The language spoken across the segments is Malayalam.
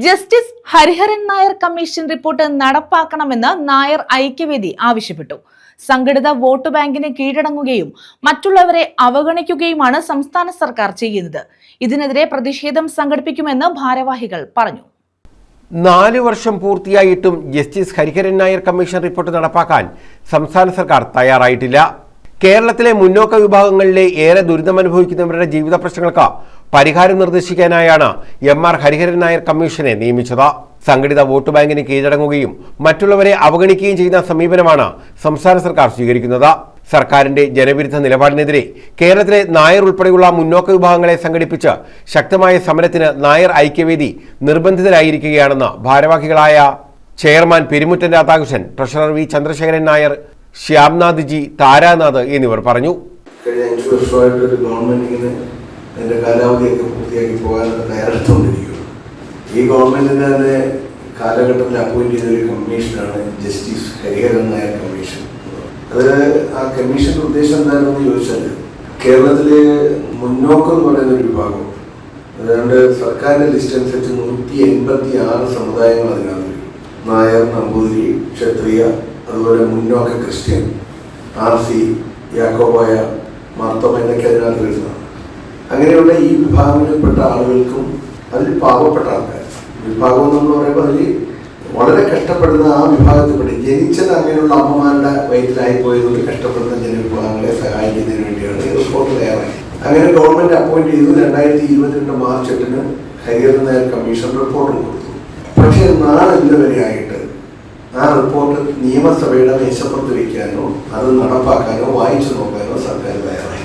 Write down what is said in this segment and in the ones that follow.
Justice Hariharan Nair commission report നടപ്പാക്കണമെന്ന് നായർ ഐക്യവേദി ആവശ്യപ്പെട്ടു. സംഘടിത വോട്ട് ബാങ്കിന് കീഴടങ്ങുകയും മറ്റുള്ളവരെ അവഗണിക്കുകയുമാണ് സംസ്ഥാന സർക്കാർ ചെയ്യുന്നത്. ഇതിനെതിരെ പ്രതിഷേധം സംഘടിപ്പിക്കുമെന്ന് ഭാരവാഹികൾ പറഞ്ഞു. 4 വർഷം പൂർത്തിയായിട്ടും Justice Hariharan Nair commission report നടപ്പാക്കാൻ സംസ്ഥാന സർക്കാർ തയ്യാറായിട്ടില്ല. കേരളത്തിലെ മുന്നോക്ക വിഭാഗങ്ങളിലെ ഏറെ ദുരിതമനുഭവിക്കുന്നവരുടെ ജീവിത പ്രശ്നങ്ങൾക്ക് പരിഹാരം നിർദ്ദേശിക്കാനായാണ് MR ഹരിഹരൻ നായർ കമ്മീഷനെ നിയമിച്ചത്. സംഘടിത വോട്ട് ബാങ്കിന് കീഴടങ്ങുകയും മറ്റുള്ളവരെ അവഗണിക്കുകയും ചെയ്യുന്ന സമീപനമാണ് സംസ്ഥാന സർക്കാർ സ്വീകരിക്കുന്നത്. സർക്കാരിന്റെ ജനവിരുദ്ധ നിലപാടിനെതിരെ കേരളത്തിലെ നായർ ഉൾപ്പെടെയുള്ള മുന്നോക്ക വിഭാഗങ്ങളെ സംഘടിപ്പിച്ച് ശക്തമായ സമരത്തിന് നായർ ഐക്യവേദി നിർബന്ധിതരായിരിക്കുകയാണെന്ന് ഭാരവാഹികളായ chairman Perumuttan Radhakrishnan, treasurer V Chandrasekharan Nair, Shyamnath G, Taranath എന്നിവർ പറഞ്ഞു. കഴിഞ്ഞ 5 വർഷമായിട്ട് ഗവൺമെന്റിന് അതിന്റെ കാലാവധിയൊക്കെ പൂർത്തിയാക്കി പോകാൻ തയ്യാറെടുത്തുകൊണ്ടിരിക്കുകയാണ്. ഈ ഗവൺമെന്റിന്റെ തന്നെ കാലഘട്ടത്തിൽ അപ്പോയിന്റ് ചെയ്ത ഒരു കമ്മീഷനാണ് ജസ്റ്റിസ് ഹരിഹരൻ നായർ കമ്മീഷൻ. അത് ആ കമ്മീഷന്റെ ഉദ്ദേശം എന്താണെന്ന് ചോദിച്ചാൽ, കേരളത്തിലെ മുന്നോക്കം എന്ന് പറയുന്ന ഒരു വിഭാഗം, അതുകൊണ്ട് സർക്കാരിന്റെ ലിസ്റ്റ് അനുസരിച്ച് 186 സമുദായങ്ങൾ അതിനകത്ത് വരും. നായർ, നമ്പൂതിരി, ക്ഷത്രിയ, അതുപോലെ മുന്നോക്ക ക്രിസ്ത്യൻ, RC, യാക്കോബായ, മാർത്തോമ എന്നൊക്കെ അതിനകത്ത് വരുന്നതാണ്. അങ്ങനെയുള്ള ഈ വിഭാഗങ്ങളിൽപ്പെട്ട ആളുകൾക്കും അതിൽ പാവപ്പെട്ട ആൾക്കാർ, വിഭാഗം എന്ന് പറയുമ്പോൾ അതിൽ വളരെ കഷ്ടപ്പെടുന്ന ആ വിഭാഗത്തിൽപ്പെട്ട് ജനിച്ചത് അങ്ങനെയുള്ള അമ്മമാരുടെ വയറ്റിലായി പോയതുകൊണ്ട് കഷ്ടപ്പെടുന്ന ജനവിഭാഗങ്ങളെ സഹായിക്കുന്നതിന് വേണ്ടിയാണ് ഈ റിപ്പോർട്ട് തയ്യാറാക്കി. അങ്ങനെ ഗവൺമെന്റ് അപ്പോയിന്റ് ചെയ്തു. 2022 മാർച്ച് 8 ഹരിഹരൻ നായർ കമ്മീഷൻ റിപ്പോർട്ടും കൊടുത്തു. പക്ഷേ നാളെ ഇന്നുവരെ ആയിട്ട് ആ റിപ്പോർട്ട് നിയമസഭയുടെ മേശപ്പുറത്ത് വയ്ക്കാനോ അത് നടപ്പാക്കാനോ വായിച്ചു നോക്കാനോ സർക്കാർ തയ്യാറായി.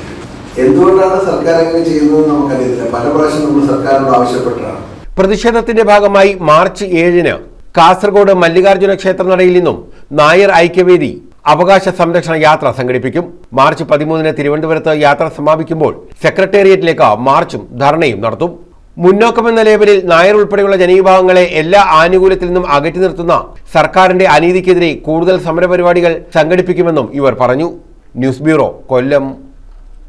എന്തുകൊണ്ടാണ് സർക്കാർ അങ്ങനെ ചെയ്യുന്നതെന്ന് നമുക്കറിയത്തില്ല. പല പ്രാവശ്യം നമ്മൾ സർക്കാരിനോട് ആവശ്യപ്പെട്ടതാണ്. പ്രതിഷേധത്തിന്റെ ഭാഗമായി മാർച്ച് 7 കാസർഗോഡ് മല്ലികാർജ്ജുന ക്ഷേത്രനടയിൽ നിന്നും നായർ ഐക്യവേദി അവകാശ സംരക്ഷണ യാത്ര സംഘടിപ്പിക്കും. മാർച്ച് 13 തിരുവനന്തപുരത്ത് യാത്ര സമാപിക്കുമ്പോൾ സെക്രട്ടേറിയറ്റിലേക്ക് മാർച്ചും ധർണയും നടത്തും. മുന്നോക്കമെന്ന ലേബലിൽ നായർ ഉൾപ്പെടെയുള്ള ജനവിഭാഗങ്ങളെ എല്ലാ ആനുകൂല്യത്തിൽ നിന്നും അകറ്റി നിർത്തുന്ന സർക്കാരിന്റെ അനീതിക്കെതിരെ കൂടുതൽ സമരപരിപാടികൾ സംഘടിപ്പിക്കുമെന്നും ഇവർ പറഞ്ഞു. ന്യൂസ് ബ്യൂറോ, കൊല്ലം.